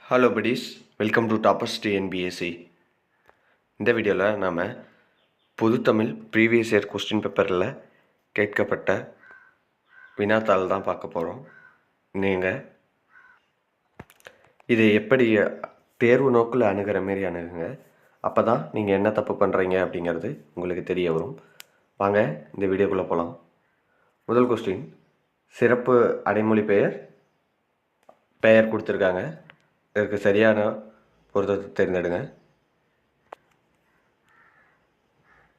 Hello buddies, welcome to toppers TNPSC. இந்த வீடியோவில் நாம் பொதுத்தமிழ் ப்ரீவியஸ் இயர் கொஸ்டின் பேப்பரில் கேட்கப்பட்ட வினாத்தாள் தான் பார்க்க போகிறோம். நீங்கள் இதை எப்படி தேர்வு நோக்கில் அணுகிற மாரி அணுகுங்க. அப்போ தான் நீங்கள் என்ன தப்பு பண்ணுறீங்க அப்படிங்கிறது உங்களுக்கு தெரிய வரும். வாங்க இந்த வீடியோக்குள்ளே போகலாம். முதல் கொஸ்டின், சிறப்பு அடைமொழி பெயர் கொடுத்துருக்காங்க. இதற்கு சரியான பொருத்தத்தை தேர்ந்தெடுங்க.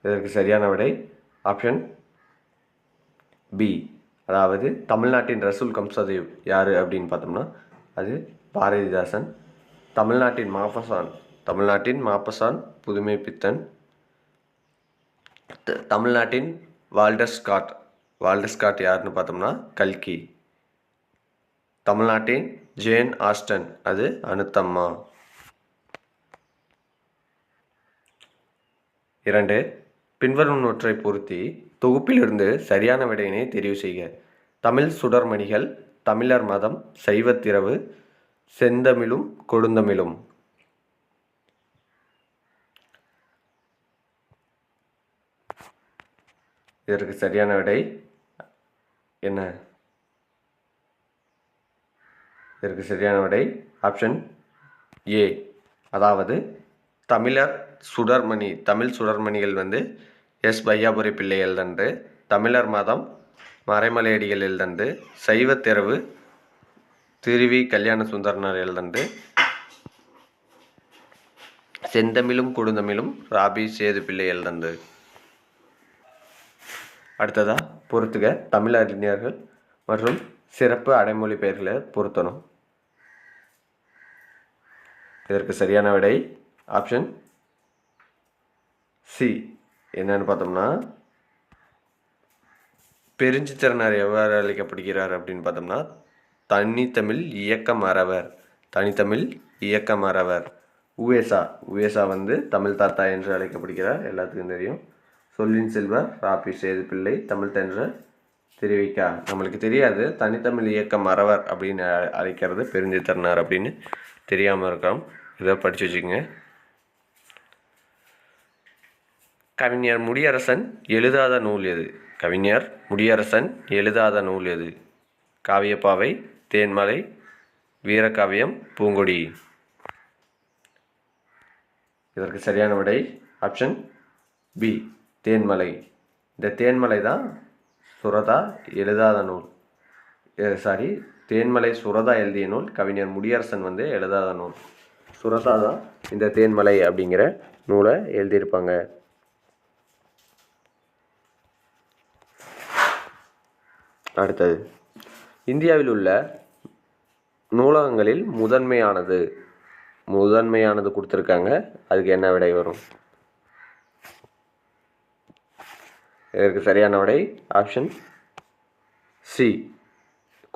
இதற்கு சரியான விடை ஆப்ஷன் பி. அதாவது தமிழ்நாட்டின் ரசூல் கம்சதேவ் யார் அப்படின்னு பார்த்தோம்னா அது பாரதிதாசன். தமிழ்நாட்டின் மாப்பசான் புதுமை பித்தன். தமிழ்நாட்டின் வால்டர் ஸ்காட் யாருன்னு பார்த்தோம்னா கல்கி. தமிழ்நாட்டின் ஜேன் ஆஸ்டன் அது அனுத்தம்மா. 2. பின்வரும் ஒன்றை பொருத்தி தொகுப்பிலிருந்து சரியான விடையினை தெரிவு செய்க. தமிழ் சுடர்மணிகள், தமிழர் மதம், சைவத்திரவு, செந்தமிழும் கொடுந்தமிழும். இதற்கு சரியான விடை என்ன? இதற்கு சரியான விடை ஆப்ஷன் ஏ. அதாவது தமிழ் சுடர்மணிகள் எஸ் வையாபுரி பிள்ளை எழுதன்று, தமிழர் மதம் மறைமலையடிகள் எழுதன்று, சைவத்திரவு திருவி கல்யாண சுந்தரனார் எழுதன்று, செந்தமிழும் கொடுந்தமிழும் ராபி சேது பிள்ளை எழுதன்று. அடுத்ததா பொறுத்துக தமிழ் அறிஞர்கள் மற்றும் சிறப்பு அடைமொழி பெயர்களை பொருத்தணும். இதற்கு சரியான விடை ஆப்ஷன் சி. என்னன்னு பார்த்தோம்னா பெருஞ்சித்திரனார் எவ்வாறு அழைக்கப்படுகிறார் அப்படின்னு பார்த்தோம்னா தனித்தமிழ் இயக்க மறவர். உவேசா தமிழ் தாத்தா என்று அழைக்கப்படுகிறார், எல்லாத்துக்கும் தெரியும். சொல்லின் செல்வர் ராபி சேது பிள்ளை, தமிழ் தென்ற திருவிக்கா. நம்மளுக்கு தெரியாது தனித்தமிழ் இயக்க மறவர் அப்படின்னு அழைக்கிறது பெருஞ்சித்திரனார் அப்படின்னு தெரியாமல் இருக்கிறோம். இதை படித்து வச்சுக்கோங்க. கவிஞர் முடியரசன் எழுதாத நூல் எது? காவியப்பாவை, தேன்மலை, வீரகாவியம், பூங்கொடி. இதற்கு சரியான விடை ஆப்ஷன் பி தேன்மலை. இந்த தேன்மலை தான் சுரதா எழுதாத நூல். தேன்மலை சுரதா எழுதிய நூல், கவிஞர் முடியரசன் எழுதாத நூல். சுரதா தான் இந்த தேன்மலை அப்படிங்கிற நூலை எழுதியிருப்பாங்க. அடுத்தது, இந்தியாவில் உள்ள நூலகங்களில் முதன்மையானது கொடுத்துருக்காங்க. அதுக்கு என்ன விடை வரும்? இதற்கு சரியான விடை ஆப்ஷன் சி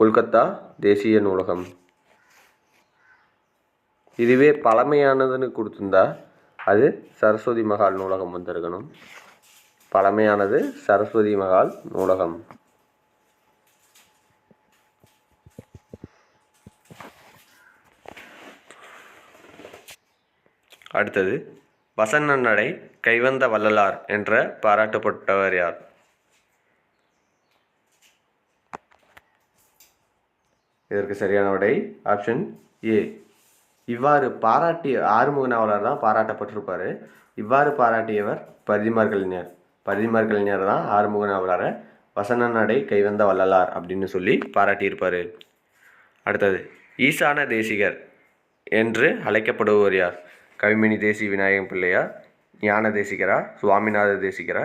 கொல்கத்தா தேசிய நூலகம். இதுவே பழமையானதுன்னு கொடுத்துருந்தா அது சரஸ்வதி மகால் நூலகம் வந்திருக்கணும். பழமையானது சரஸ்வதி மகால் நூலகம். அடுத்தது, வசன நடை கைவந்த வள்ளலார் என்ற பாராட்டப்பட்டவர் யார்? இதற்கு சரியான விடை ஆப்ஷன் ஏ. இவ்வாறு பாராட்டிய ஆறுமுக நாவலர் தான் பாராட்டப்பட்டிருப்பார். இவ்வாறு பாராட்டியவர் பரிதிமார் கலைஞர் தான் ஆறுமுக நாவலரை வசன நடை கைவந்த வள்ளலார் அப்படின்னு சொல்லி பாராட்டியிருப்பார். அடுத்தது, ஈசான தேசிகர் என்று அழைக்கப்படுபவர் யார்? கவிமணி தேசி விநாயகம் பிள்ளையா, ஞான தேசிகரா, சுவாமிநாத தேசிகரா,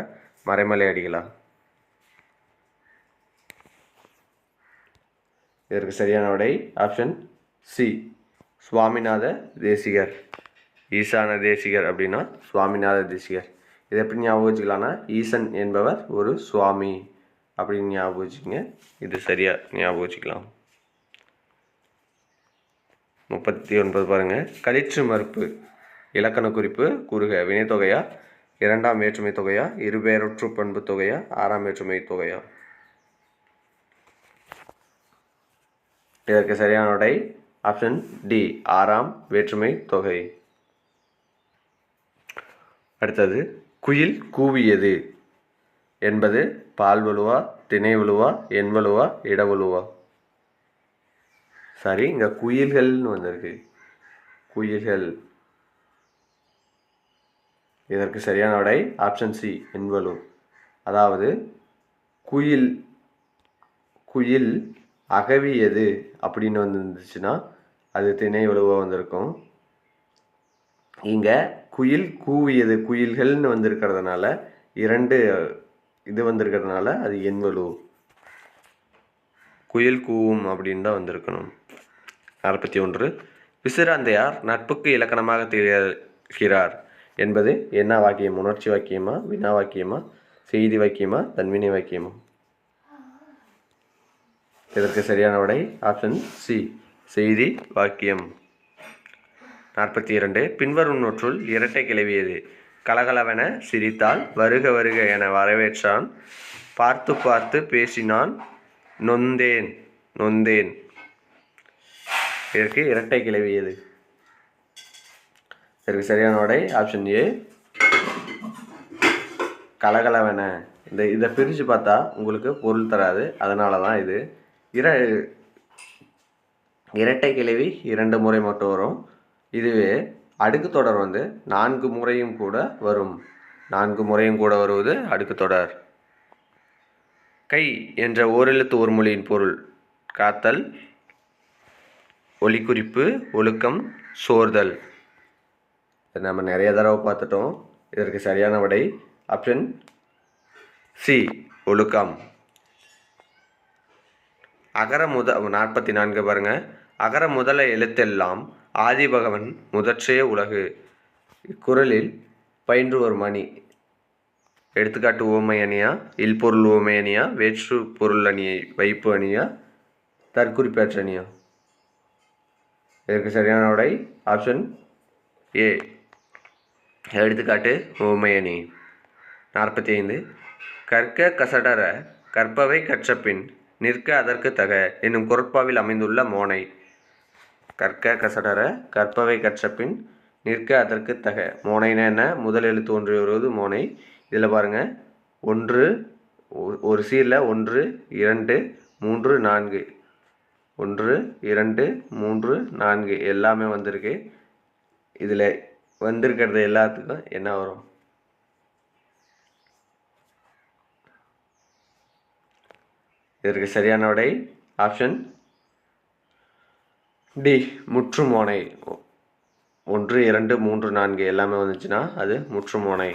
மறைமலை அடிகளா? இதற்கு சரியான விடை ஆப்ஷன் சி சுவாமிநாத தேசிகர். ஈசான தேசிகர் அப்படின்னா சுவாமிநாத தேசிகர். இதை எப்படி ஞாபகம் வச்சுக்கலாம்னா ஈசன் என்பவர் ஒரு சுவாமி அப்படின்னு ஞாபகம் வச்சுக்கோங்க. இது சரியாக ஞாபகம் வச்சுக்கலாம். 39 பாருங்கள். களிற்று மறுப்பு இலக்கண குறிப்பு கூறுக. வினைத்தொகையா, இரண்டாம் வேற்றுமை தொகையா, இருபெயரொற்று பண்பு தொகையா, ஆறாம் வேற்றுமை தொகையா? இதற்கு சரியான விடை ஆப்ஷன் டி ஆறாம் வேற்றுமை தொகை. அடுத்தது குயில் கூவியது என்பது பால்வழுவா, திணைவழுவா, எண்வழுவா, இடவழுவா? சரி, இங்கே குயில்கள்னு வந்திருக்கு. குயில்கள். இதற்கு சரியான விடை ஆப்ஷன் சி எண்வழு. அதாவது குயில் குயில் அகவியது அப்படின்னு வந்துருந்துச்சுன்னா அது திணை வலுவாக வந்திருக்கும். இங்கே குயில் கூவியது, குயில்கள்னு வந்திருக்கிறதுனால இரண்டு இது வந்திருக்கிறதுனால அது எண்வழு. குயில் கூவும் அப்படின்னு தான் வந்திருக்கணும். 41 விசிறாந்தையார் நட்புக்கு இலக்கணமாக திகழ்கிறார் என்பது என்ன வாக்கியம்? உணர்ச்சி வாக்கியமா, வினா வாக்கியமா, செய்தி வாக்கியமா, தன்வினை வாக்கியமா? இதற்கு சரியான விடை ஆப்ஷன் சி செய்தி வாக்கியம். 42 பின்வரும் நூற்றுள் இரட்டை கிளவியது? கலகலவென சிரித்தால், வருக வருக என வரவேற்றான், பார்த்து பார்த்து பேசினான், நொந்தேன் நொந்தேன். இதற்கு இரட்டை கிளவியது? இதற்கு சரியான விடை ஆப்ஷன் ஏ கலகலவென. இதை பிரித்து பார்த்தா உங்களுக்கு பொருள் தராது, அதனால தான் இது. இரட்டை கிளவி 2 முறை மட்டும் வரும். இதுவே அடுக்கு தொடர் 4 முறையும் கூட வரும். 4 முறையும் கூட வருவது அடுக்கு தொடர். கை என்ற ஓரெழுத்து ஒரு மொழியின் பொருள் காத்தல், ஒலிக்குறிப்பு, ஒழுக்கம், சோர்தல். நம்ம நிறைய தடவை பார்த்துட்டோம். இதற்கு சரியான விடை ஆப்ஷன் சி ஒழுக்கம். அகர 44 பாருங்க. அகர முதல எழுத்தெல்லாம் ஆதிபகவன் முதற்றே உலகு. இக்குறளில் பயின்று வரும் அணி எடுத்துக்காட்டு உவமை அணியா, இல்பொருள் உவமை அணியா, வேற்று பொருள் அணியை வைப்பு அணியா, தற்குறிப்பேற்ற அணியா? இதற்கு சரியான விடை ஆப்ஷன் ஏ எடுத்துக்காட்டு உவமை அணி. 45 கற்க கசடர கற்பவை கற்றபின் நிற்க அதற்கு தக என்னும் குறட்பாவில் அமைந்துள்ள மோனை. கற்க கசடர கற்பவை கற்றபின் நிற்க அதற்கு தக. மோனைனா என்ன? முதல் எழுத்து ஒன்று வருவது மோனை. இதில் பாருங்கள், ஒரு சீரில் 1, 2, 3, 4 1, 2, 3, 4 எல்லாமே வந்திருக்கு. இதில் வந்திருக்கிறது எல்லாத்துக்கும் என்ன வரும்? இதற்கு சரியான விடை ஆப்ஷன் டி முற்றுமோனை. 1, 2, 3, 4 எல்லாமே வந்துச்சுன்னா அது முற்றுமோனை.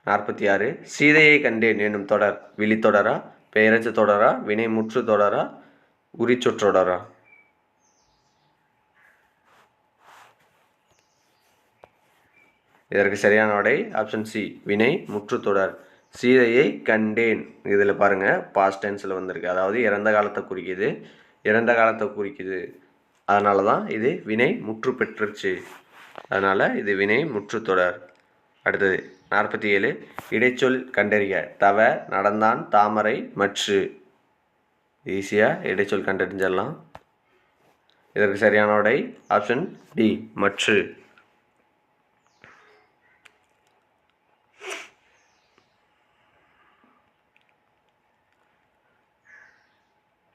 46 சீதையை கண்டேன் என்னும் தொடர் விழித்தொடரா, பெயரச்சு தொடரா, வினை முற்று தொடரா, உரிச்சொற்றொடரா? இதற்கு சரியான விடை ஆப்ஷன் சி வினை முற்று தொடர். சீதையை கண்டேன், இதில் பாருங்கள் பாஸ்ட் டென்ஸில் வந்திருக்கு, அதாவது இறந்த காலத்தை குறிக்குது. அதனால தான் இது வினை முற்று பெற்றுச்சு. அதனால் இது வினை முற்று தொடர். அடுத்தது 47 இடைச்சொல் கண்டறிய தவ, நடந்தான், தாமரை, மற்று. ஈஸியாக இடைச்சொல் கண்டறிஞ்சிடலாம். இதற்கு சரியான விடை ஆப்ஷன் டி மற்று.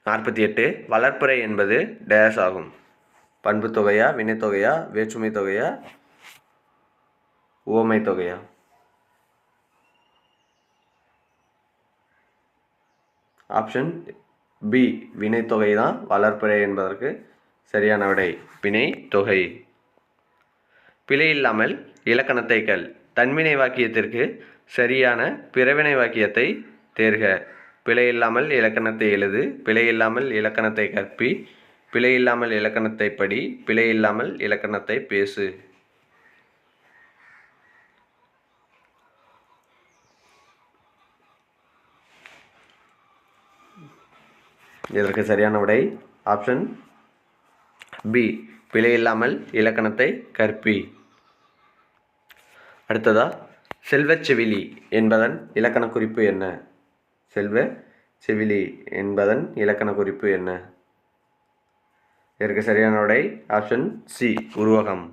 48 வளர்ப்புரை என்பது டேஸ் ஆகும்? பண்பு தொகையா, வினைத்தொகையா, வேற்றுமை தொகையா, உவமை தொகையா? ஆப்ஷன் பி வினைத்தொகை தான் வளர்ப்புரை என்பதற்கு சரியான விடை. வினை தொகை. பிழை இல்லாமல் இலக்கணத்தை கல். தன்வினை வாக்கியத்திற்கு சரியான பிறவினை வாக்கியத்தை தேர்க. பிழை இல்லாமல் இலக்கணத்தை எழுது, பிழை இல்லாமல் இலக்கணத்தை கற்பி, பிழை இல்லாமல் இலக்கணத்தை படி, பிழை இல்லாமல் இலக்கணத்தை பேசு. இதற்கு சரியான விடை ஆப்ஷன் பி பிழை இல்லாமல் இலக்கணத்தை கற்பி. அடுத்ததா செல்வச்செவிலி என்பதன் இலக்கண குறிப்பு என்ன? செல்வ செவிலி என்பதன் இலக்கண குறிப்பு என்ன? இதற்கு சரியான விடை ஆப்ஷன் சி உருவகம்.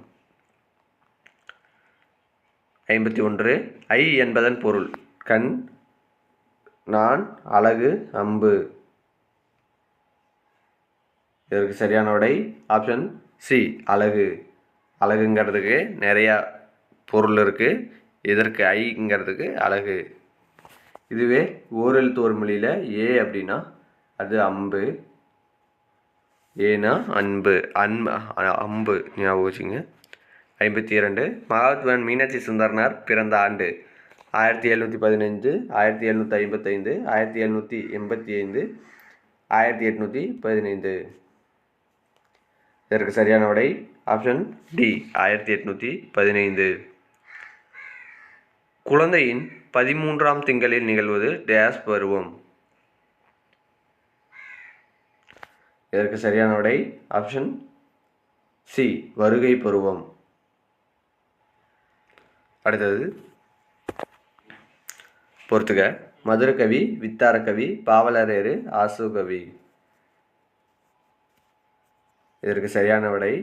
51. ஐ என்பதன் பொருள் கண், நான், அலகு, அம்பு. இதற்கு சரியான விடை ஆப்ஷன் சி அலகு. அலகுங்கிறதுக்கு நிறையா பொருள் இருக்குது, இதற்கு ஐங்கிறதுக்கு அலகு. இதுவே ஓரெழுத்து ஒரு மொழியில் ஏ அப்படின்னா அது அம்பு, ஏனா அன்பு, அம்பு ஞாபகம் வச்சுங்க. 52. மகாத்மன் மீனாட்சி சுந்தரனார் பிறந்த ஆண்டு 1715, 1755, 1785, 1815. இதற்கு சரியான விடை ஆப்ஷன் டி 1815. குழந்தையின் 13ஆம் திங்களில் நிகழ்வது டேஸ் பருவம். இதற்கு சரியான விடை ஆப்ஷன் சி வருகை பருவம். அடுத்தது பொறுத்துக. மதுரகவி, வித்தாரகவி, பாவலரேறு, ஆசுகவி. இதற்கு சரியான விடை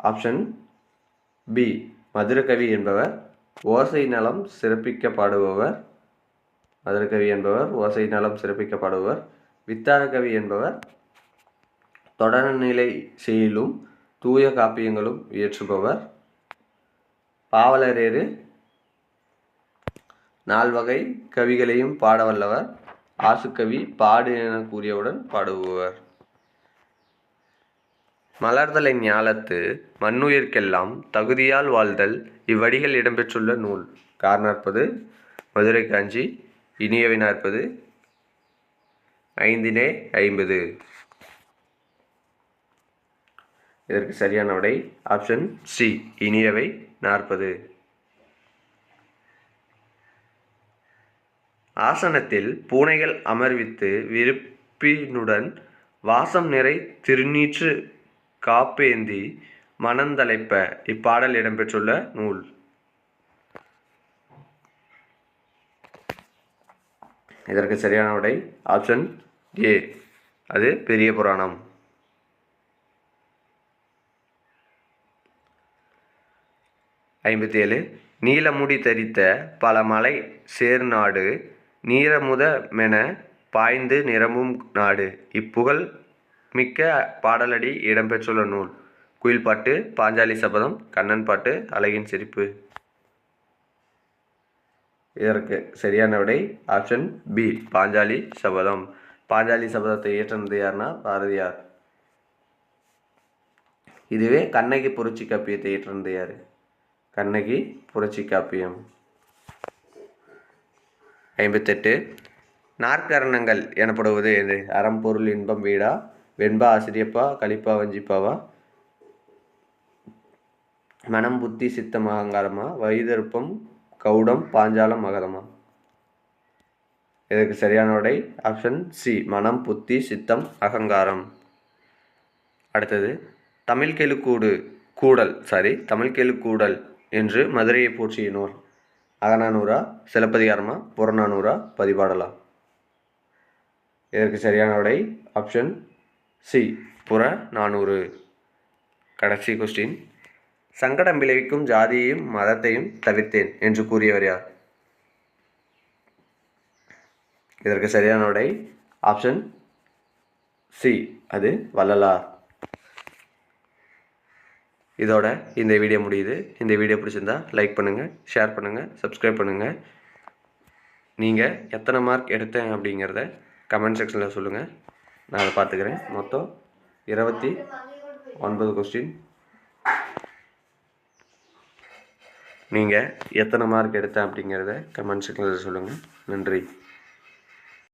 ஆப்ஷன் பி மதுரகவி என்பவர் ஓசை நலம் சிறப்பிக்க பாடுபவர். மதுரகவி என்பவர் ஓசை நலம் சிறப்பிக்க பாடுபவர். வித்தாரகவி என்பவர் தொடர்நிலை செயலும் தூய காப்பியங்களும் இயற்றுபவர். பாவலரேறு நால்வகை கவிகளையும் பாட வல்லவர். ஆசுகவி பாடு என கூறியவுடன் பாடுபவர். மலர்தலை ஞாலத்து மண்ணுயிர்க்கெல்லாம் தகுதியால் வாழ்தல் இவ்வடிகள் இடம்பெற்றுள்ள நூல். கார்நாற்பது, மதுரை காஞ்சி, இனியவை 40, 5 50. இதற்கு சரியான விடை ஆப்ஷன் சி இனியவை 40. ஆசனத்தில் பூனைகள் அமர்வித்து விருப்பினுடன் வாசம் நிறை திருநீற்று காப்பேந்தி மனந்தலைப்ப இப்பாடல் இடம்பெற்றுள்ள நூல். இதற்கு சரியான விடை ஆப்ஷன் ஏ அது பெரிய புராணம். 57. நீலமுடி தரித்த பல மலை சேர்நாடு நீரமுத மென பாய்ந்து நிரம்பும் நாடு இப்புகழ் மிக்க பாடலடி இடம்பெற்றுள்ள நூல். குயில் பாட்டு, பாஞ்சாலி சபதம், கண்ணன் பாட்டு, அழகின் சிரிப்பு. இதற்கு சரியான விடை ஆப்ஷன் பி பாஞ்சாலி சபதம். பாஞ்சாலி சபதத்தை இயற்றினது யாருன்னா பாரதியார். இதுவே கண்ணகி புரட்சி காப்பியத்தை இயற்றினது யாரு? கண்ணகி புரட்சி காப்பியம். 58. நாற்கரணங்கள் எனப்படுவது எது? அறம்பொருள் இன்பம் வீடா, வெண்பா ஆசிரியப்பா, கலிப்பா வஞ்சிப்பாவா, மனம் புத்தி சித்தம் அகங்காரமா, வைதருப்பம் கௌடம் பாஞ்சாலம் மகதமா. இதற்கு சரியான விடை ஆப்ஷன் சி மனம் புத்தி சித்தம் அகங்காரம். அடுத்தது தமிழ்கெழுக்கூடல் என்று மதுரையை போற்றிய நூல். அகநானூறா, சிலப்பதிகாரமா, புறநானூறா, பதிபாடலா. இதற்கு சரியான விடை ஆப்ஷன் சி புறநானூறு. கடைசி கொஸ்டின். சங்கடம் விளைவிக்கும் ஜாதியையும் மதத்தையும் தவிர்த்தேன் என்று கூறியவர் யார்? இதற்கு சரியான விடை ஆப்ஷன் சி அது வள்ளலார். இதோட இந்த வீடியோ முடியுது. இந்த வீடியோ பிடிச்சிருந்தா லைக் பண்ணுங்கள், ஷேர் பண்ணுங்கள், சப்ஸ்கிரைப் பண்ணுங்கள். நீங்கள் எத்தனை மார்க் எடுத்தேன் அப்படிங்கிறத கமெண்ட் செக்ஷனில் சொல்லுங்கள், நான் அதை பார்த்துக்கிறேன். மொத்தம் 29 கொஸ்டின். நீங்கள் எத்தனை மார்க் எடுத்தேன் அப்படிங்கிறத கமெண்ட் செக்ஷனில் சொல்லுங்கள். நன்றி.